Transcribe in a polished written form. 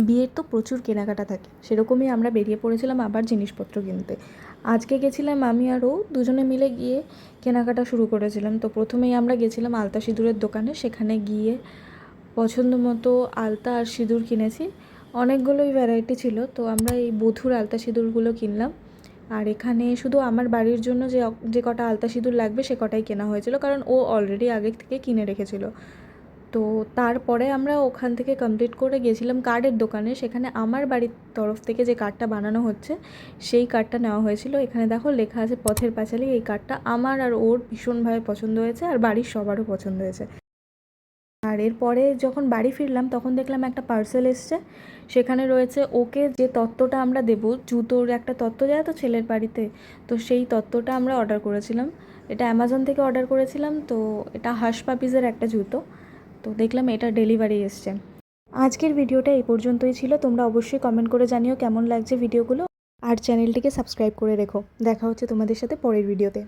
বিয়ের তো প্রচুর কেনাকাটা থাকে, সেরকমই আমরা বেরিয়ে পড়েছিলাম আবার জিনিসপত্র কিনতে। আজকে গেছিলাম আমি আর ও দুজনে মিলে গিয়ে কেনাকাটা শুরু করেছিলাম। তো প্রথমেই আমরা গেছিলাম আলতা সিঁদুরের দোকানে, সেখানে গিয়ে পছন্দ মতো আলতা আর সিঁদুর কিনেছি। অনেকগুলোই ভ্যারাইটি ছিল, তো আমরা এই বধূর আলতা সিঁদুরগুলো কিনলাম। আর এখানে শুধু আমার বাড়ির জন্য যে কটা আলতা সিঁদুর লাগবে সে কটাই কেনা হয়েছিল, কারণ ও অলরেডি আগে থেকে কিনে রেখেছিল। তো তারপরে আমরা ওখান থেকে কমপ্লিট করে গেছিলাম কার্ডের দোকানে। সেখানে আমার বাড়ির তরফ থেকে যে কার্ডটা বানানো হচ্ছে সেই কার্ডটা নেওয়া হয়েছিল। এখানে দেখো লেখা আছে পথের পাঁচালী। এই কার্ডটা আমার আর ওর ভীষণভাবে পছন্দ হয়েছে, আর বাড়ির সবারও পছন্দ হয়েছে। আর এরপরে যখন বাড়ি ফিরলাম তখন দেখলাম একটা পার্সেল এসছে। সেখানে রয়েছে ওকে যে তত্ত্বটা আমরা দেবো, জুতোর একটা তত্ত্ব যায় তো ছেলের বাড়িতে, তো সেই তত্ত্বটা আমরা অর্ডার করেছিলাম। এটা অ্যামাজন থেকে অর্ডার করেছিলাম। তো এটা হাস পাপিজের একটা জুতো। তো দেখলাম এটা ডেলিভারি এসছে। আজকের ভিডিওটা এই পর্যন্তই ছিল। তোমরা অবশ্যই কমেন্ট করে জানিও কেমন লাগছে ভিডিওগুলো, আর চ্যানেলটিকে সাবস্ক্রাইব করে রেখো। দেখা হচ্ছে তোমাদের সাথে পরের ভিডিওতে।